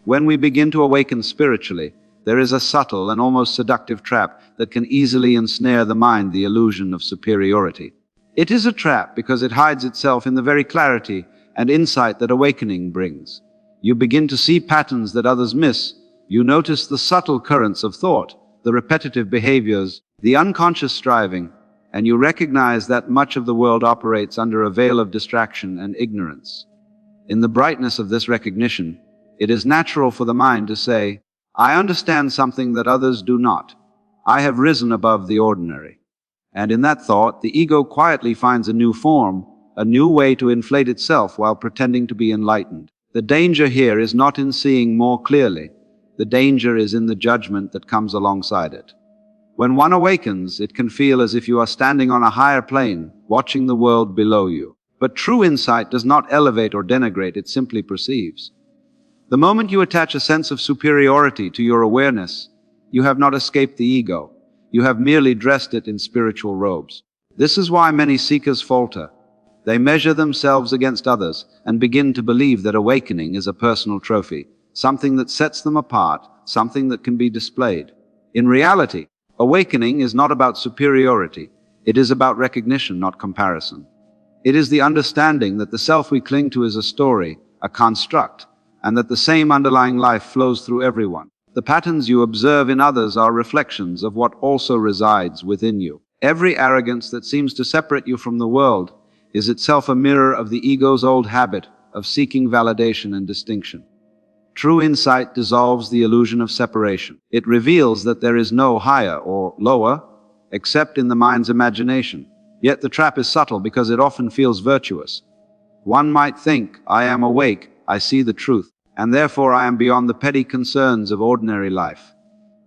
When we begin to awaken spiritually, there is a subtle and almost seductive trap that can easily ensnare the mind, the illusion of superiority. It is a trap because it hides itself in the very clarity and insight that awakening brings. You begin to see patterns that others miss. You notice the subtle currents of thought, the repetitive behaviors, the unconscious striving, and you recognize that much of the world operates under a veil of distraction and ignorance. In the brightness of this recognition, it is natural for the mind to say, I understand something that others do not. I have risen above the ordinary. And in that thought, the ego quietly finds a new form, a new way to inflate itself while pretending to be enlightened. The danger here is not in seeing more clearly. The danger is in the judgment that comes alongside it. When one awakens, it can feel as if you are standing on a higher plane, watching the world below you. But true insight does not elevate or denigrate, it simply perceives. The moment you attach a sense of superiority to your awareness, you have not escaped the ego. You have merely dressed it in spiritual robes. This is why many seekers falter. They measure themselves against others and begin to believe that awakening is a personal trophy, something that sets them apart, something that can be displayed. In reality, awakening is not about superiority. It is about recognition, not comparison. It is the understanding that the self we cling to is a story, a construct, and that the same underlying life flows through everyone. The patterns you observe in others are reflections of what also resides within you. Every arrogance that seems to separate you from the world is itself a mirror of the ego's old habit of seeking validation and distinction. True insight dissolves the illusion of separation. It reveals that there is no higher or lower, except in the mind's imagination. Yet the trap is subtle because it often feels virtuous. One might think, I am awake, I see the truth, and therefore I am beyond the petty concerns of ordinary life.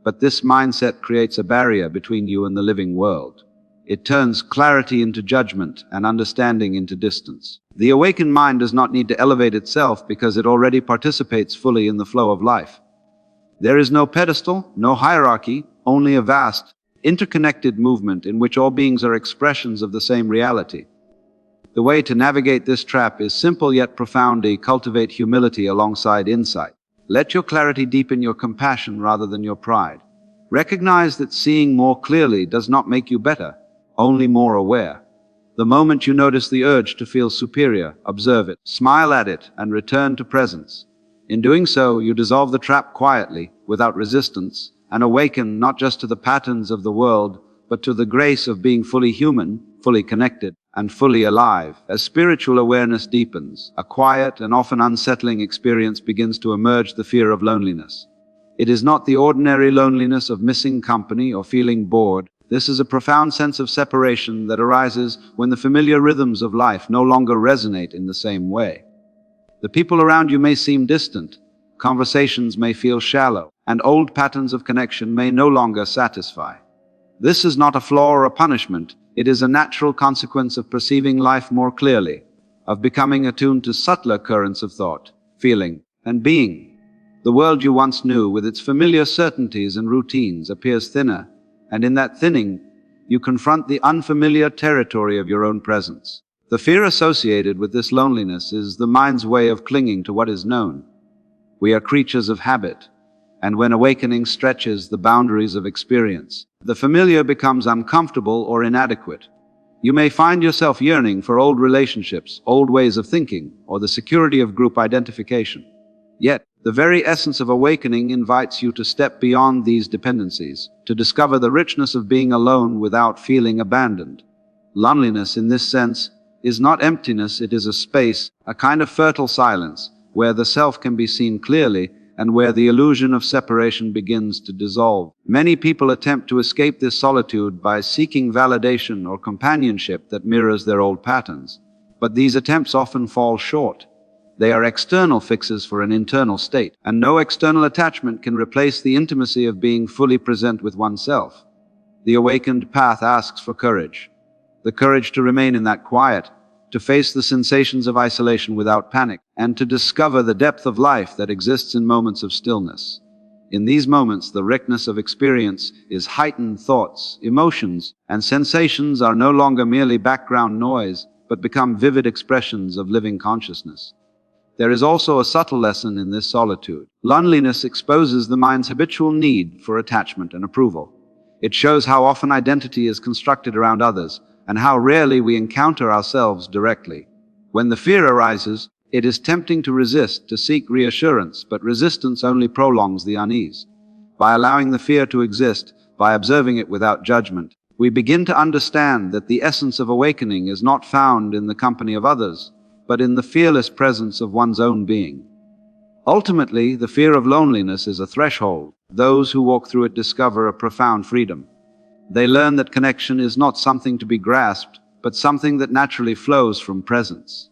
But this mindset creates a barrier between you and the living world. It turns clarity into judgment and understanding into distance. The awakened mind does not need to elevate itself because it already participates fully in the flow of life. There is no pedestal, no hierarchy, only a vast, interconnected movement in which all beings are expressions of the same reality. The way to navigate this trap is simple yet profoundly cultivate humility alongside insight. Let your clarity deepen your compassion rather than your pride. Recognize that seeing more clearly does not make you better, only more aware. The moment you notice the urge to feel superior, observe it, smile at it, and return to presence. In doing so, you dissolve the trap quietly, without resistance, and awaken not just to the patterns of the world, but to the grace of being fully human, fully connected, and fully alive. As spiritual awareness deepens, a quiet and often unsettling experience begins to emerge: the fear of loneliness. It is not the ordinary loneliness of missing company or feeling bored. This is a profound sense of separation that arises when the familiar rhythms of life no longer resonate in the same way. The people around you may seem distant, conversations may feel shallow, and old patterns of connection may no longer satisfy. This is not a flaw or a punishment. It is a natural consequence of perceiving life more clearly, of becoming attuned to subtler currents of thought, feeling, and being. The world you once knew, with its familiar certainties and routines, appears thinner, and in that thinning, you confront the unfamiliar territory of your own presence. The fear associated with this loneliness is the mind's way of clinging to what is known. We are creatures of habit, and when awakening stretches the boundaries of experience, the familiar becomes uncomfortable or inadequate. You may find yourself yearning for old relationships, old ways of thinking, or the security of group identification. Yet, the very essence of awakening invites you to step beyond these dependencies, to discover the richness of being alone without feeling abandoned. Loneliness, in this sense, is not emptiness, it is a space, a kind of fertile silence, where the self can be seen clearly, and where the illusion of separation begins to dissolve. Many people attempt to escape this solitude by seeking validation or companionship that mirrors their old patterns. But these attempts often fall short. They are external fixes for an internal state, and no external attachment can replace the intimacy of being fully present with oneself. The awakened path asks for courage. The courage to remain in that quiet, to face the sensations of isolation without panic, and to discover the depth of life that exists in moments of stillness. In these moments, the richness of experience is heightened. Thoughts, emotions, and sensations are no longer merely background noise, but become vivid expressions of living consciousness. There is also a subtle lesson in this solitude. Loneliness exposes the mind's habitual need for attachment and approval. It shows how often identity is constructed around others, and how rarely we encounter ourselves directly. When the fear arises, it is tempting to resist, to seek reassurance, but resistance only prolongs the unease. By allowing the fear to exist, by observing it without judgment, we begin to understand that the essence of awakening is not found in the company of others, but in the fearless presence of one's own being. Ultimately, the fear of loneliness is a threshold. Those who walk through it discover a profound freedom. They learn that connection is not something to be grasped, but something that naturally flows from presence.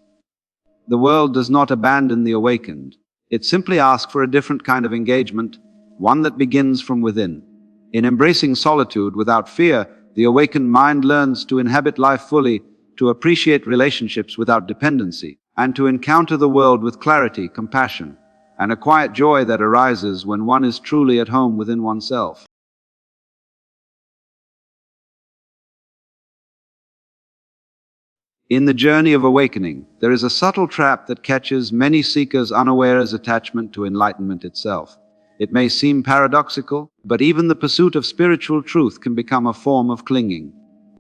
The world does not abandon the awakened. It simply asks for a different kind of engagement, one that begins from within. In embracing solitude without fear, the awakened mind learns to inhabit life fully, to appreciate relationships without dependency, and to encounter the world with clarity, compassion, and a quiet joy that arises when one is truly at home within oneself. In the journey of awakening, there is a subtle trap that catches many seekers unawares attachment to enlightenment itself. It may seem paradoxical, but even the pursuit of spiritual truth can become a form of clinging.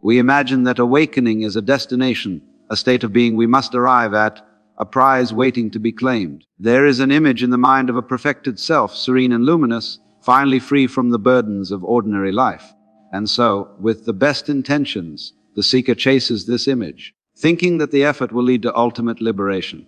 We imagine that awakening is a destination, a state of being we must arrive at, a prize waiting to be claimed. There is an image in the mind of a perfected self, serene and luminous, finally free from the burdens of ordinary life. And so, with the best intentions, the seeker chases this image, thinking that the effort will lead to ultimate liberation.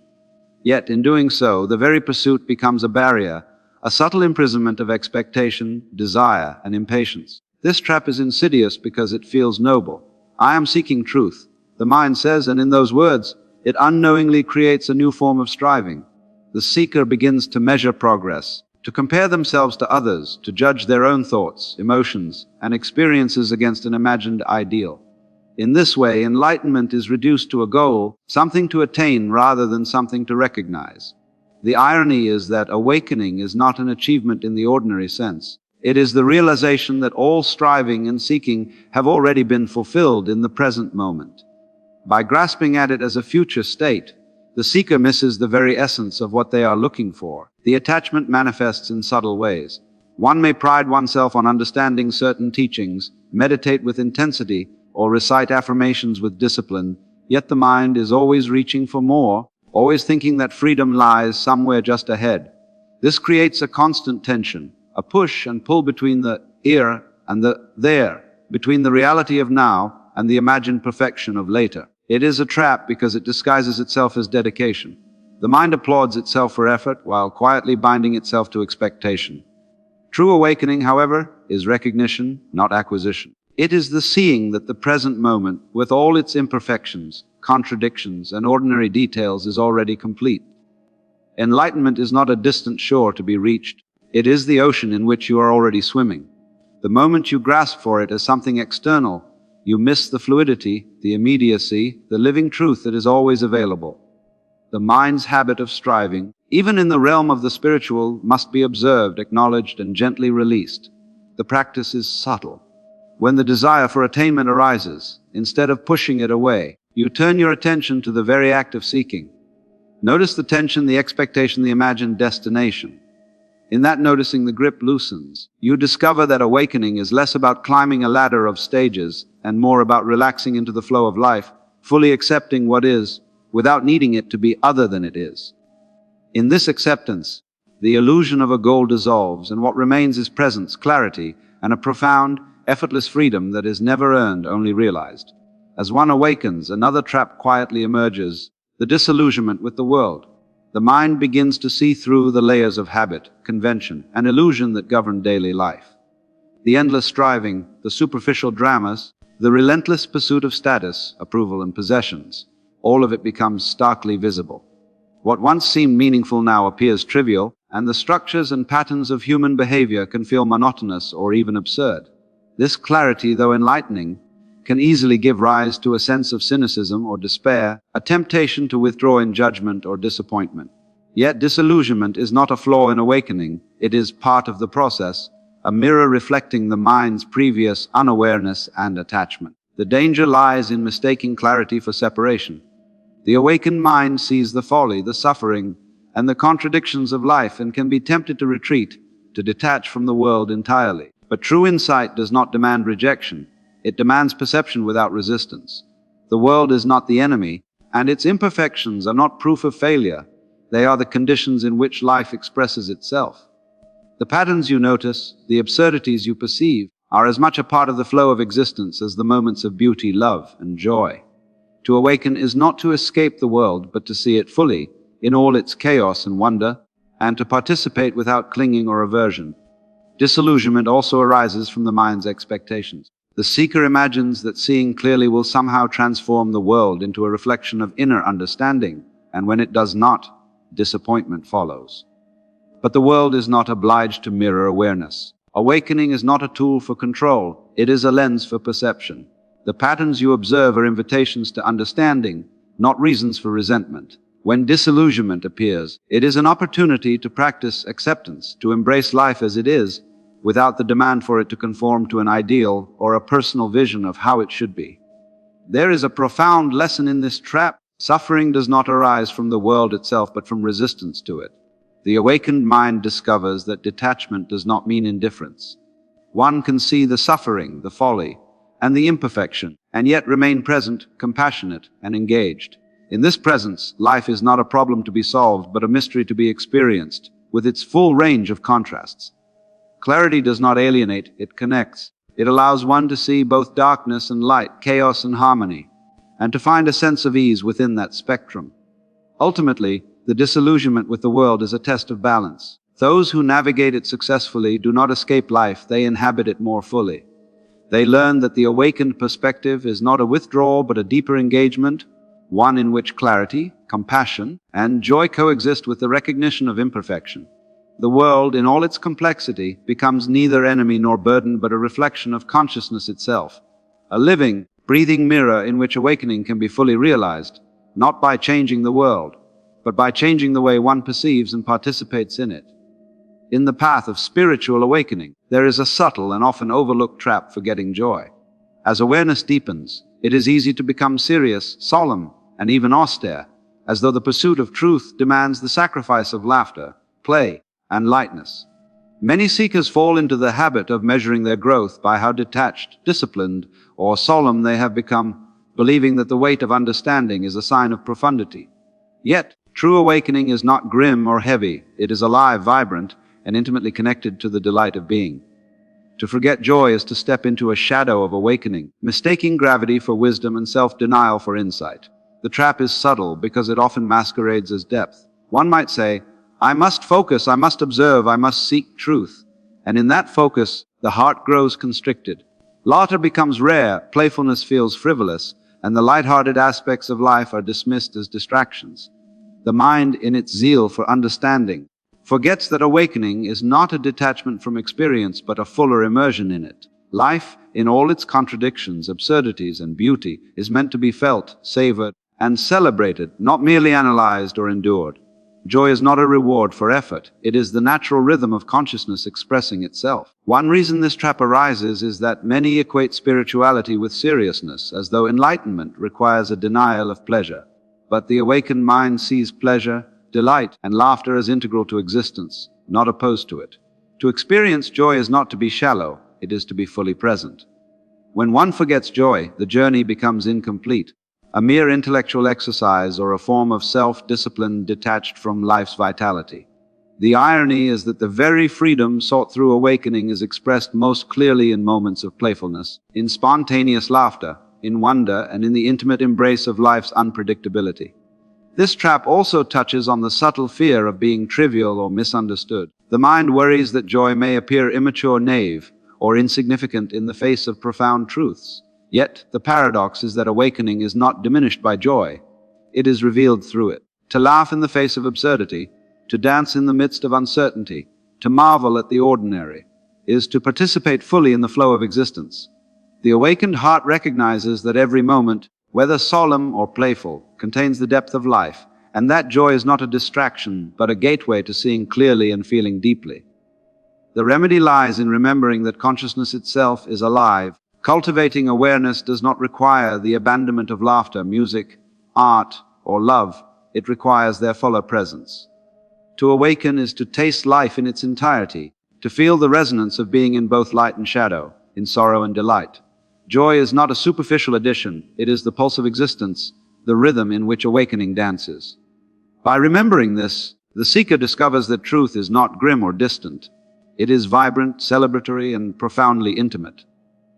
Yet, in doing so, the very pursuit becomes a barrier, a subtle imprisonment of expectation, desire, and impatience. This trap is insidious because it feels noble. I am seeking truth, the mind says, and in those words, it unknowingly creates a new form of striving. The seeker begins to measure progress, to compare themselves to others, to judge their own thoughts, emotions, and experiences against an imagined ideal. In this way, enlightenment is reduced to a goal, something to attain rather than something to recognize. The irony is that awakening is not an achievement in the ordinary sense. It is the realization that all striving and seeking have already been fulfilled in the present moment. By grasping at it as a future state, the seeker misses the very essence of what they are looking for. The attachment manifests in subtle ways. One may pride oneself on understanding certain teachings, meditate with intensity, or recite affirmations with discipline, yet the mind is always reaching for more, always thinking that freedom lies somewhere just ahead. This creates a constant tension, a push and pull between the here and the there, between the reality of now and the imagined perfection of later. It is a trap because it disguises itself as dedication. The mind applauds itself for effort while quietly binding itself to expectation. True awakening, however, is recognition, not acquisition. It is the seeing that the present moment, with all its imperfections, contradictions, and ordinary details, is already complete. Enlightenment is not a distant shore to be reached. It is the ocean in which you are already swimming. The moment you grasp for it as something external, you miss the fluidity, the immediacy, the living truth that is always available. The mind's habit of striving, even in the realm of the spiritual, must be observed, acknowledged, and gently released. The practice is subtle. When the desire for attainment arises, instead of pushing it away, you turn your attention to the very act of seeking. Notice the tension, the expectation, the imagined destination. In that noticing, the grip loosens. You discover that awakening is less about climbing a ladder of stages and more about relaxing into the flow of life, fully accepting what is, without needing it to be other than it is. In this acceptance, the illusion of a goal dissolves, and what remains is presence, clarity, and a profound, effortless freedom that is never earned, only realized. As one awakens, another trap quietly emerges, the disillusionment with the world. The mind begins to see through the layers of habit, convention, and illusion that govern daily life. The endless striving, the superficial dramas, the relentless pursuit of status, approval, and possessions, all of it becomes starkly visible. What once seemed meaningful now appears trivial, and the structures and patterns of human behavior can feel monotonous or even absurd. This clarity, though enlightening, can easily give rise to a sense of cynicism or despair, a temptation to withdraw in judgment or disappointment. Yet disillusionment is not a flaw in awakening, it is part of the process, a mirror reflecting the mind's previous unawareness and attachment. The danger lies in mistaking clarity for separation. The awakened mind sees the folly, the suffering, and the contradictions of life and can be tempted to retreat, to detach from the world entirely. But true insight does not demand rejection. It demands perception without resistance. The world is not the enemy, and its imperfections are not proof of failure. They are the conditions in which life expresses itself. The patterns you notice, the absurdities you perceive, are as much a part of the flow of existence as the moments of beauty, love, and joy. To awaken is not to escape the world, but to see it fully, in all its chaos and wonder, and to participate without clinging or aversion. Disillusionment also arises from the mind's expectations. The seeker imagines that seeing clearly will somehow transform the world into a reflection of inner understanding, and when it does not, disappointment follows. But the world is not obliged to mirror awareness. Awakening is not a tool for control, it is a lens for perception. The patterns you observe are invitations to understanding, not reasons for resentment. When disillusionment appears, it is an opportunity to practice acceptance, to embrace life as it is, without the demand for it to conform to an ideal or a personal vision of how it should be. There is a profound lesson in this trap. Suffering does not arise from the world itself, but from resistance to it. The awakened mind discovers that detachment does not mean indifference. One can see the suffering, the folly, and the imperfection, and yet remain present, compassionate, and engaged. In this presence, life is not a problem to be solved, but a mystery to be experienced, with its full range of contrasts. Clarity does not alienate, it connects. It allows one to see both darkness and light, chaos and harmony, and to find a sense of ease within that spectrum. Ultimately, the disillusionment with the world is a test of balance. Those who navigate it successfully do not escape life, they inhabit it more fully. They learn that the awakened perspective is not a withdrawal but a deeper engagement, one in which clarity, compassion, and joy coexist with the recognition of imperfection. The world, in all its complexity, becomes neither enemy nor burden but a reflection of consciousness itself, a living, breathing mirror in which awakening can be fully realized, not by changing the world, but by changing the way one perceives and participates in it. In the path of spiritual awakening, there is a subtle and often overlooked trap for getting joy. As awareness deepens, it is easy to become serious, solemn, and even austere, as though the pursuit of truth demands the sacrifice of laughter, play, and lightness. Many seekers fall into the habit of measuring their growth by how detached, disciplined, or solemn they have become, believing that the weight of understanding is a sign of profundity. Yet, true awakening is not grim or heavy, it is alive, vibrant, and intimately connected to the delight of being. To forget joy is to step into a shadow of awakening, mistaking gravity for wisdom and self-denial for insight. The trap is subtle because it often masquerades as depth. One might say, I must focus, I must observe, I must seek truth. And in that focus, the heart grows constricted. Laughter becomes rare, playfulness feels frivolous, and the light-hearted aspects of life are dismissed as distractions. The mind, in its zeal for understanding, forgets that awakening is not a detachment from experience, but a fuller immersion in it. Life, in all its contradictions, absurdities, and beauty, is meant to be felt, savored, and celebrated, not merely analyzed or endured. Joy is not a reward for effort. It is the natural rhythm of consciousness expressing itself. One reason this trap arises is that many equate spirituality with seriousness, as though enlightenment requires a denial of pleasure. But the awakened mind sees pleasure, delight, and laughter as integral to existence, not opposed to it. To experience joy is not to be shallow, it is to be fully present. When one forgets joy, the journey becomes incomplete, a mere intellectual exercise or a form of self-discipline detached from life's vitality. The irony is that the very freedom sought through awakening is expressed most clearly in moments of playfulness, in spontaneous laughter, in wonder, and in the intimate embrace of life's unpredictability. This trap also touches on the subtle fear of being trivial or misunderstood. The mind worries that joy may appear immature, naive, or insignificant in the face of profound truths. Yet, the paradox is that awakening is not diminished by joy. It is revealed through it. To laugh in the face of absurdity, to dance in the midst of uncertainty, to marvel at the ordinary, is to participate fully in the flow of existence. The awakened heart recognizes that every moment, whether solemn or playful, contains the depth of life, and that joy is not a distraction, but a gateway to seeing clearly and feeling deeply. The remedy lies in remembering that consciousness itself is alive. Cultivating awareness does not require the abandonment of laughter, music, art, or love. It requires their fuller presence. To awaken is to taste life in its entirety, to feel the resonance of being in both light and shadow, in sorrow and delight. Joy is not a superficial addition, it is the pulse of existence, the rhythm in which awakening dances. By remembering this, the seeker discovers that truth is not grim or distant. It is vibrant, celebratory, and profoundly intimate.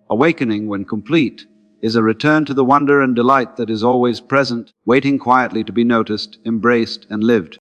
Awakening, when complete, is a return to the wonder and delight that is always present, waiting quietly to be noticed, embraced, and lived.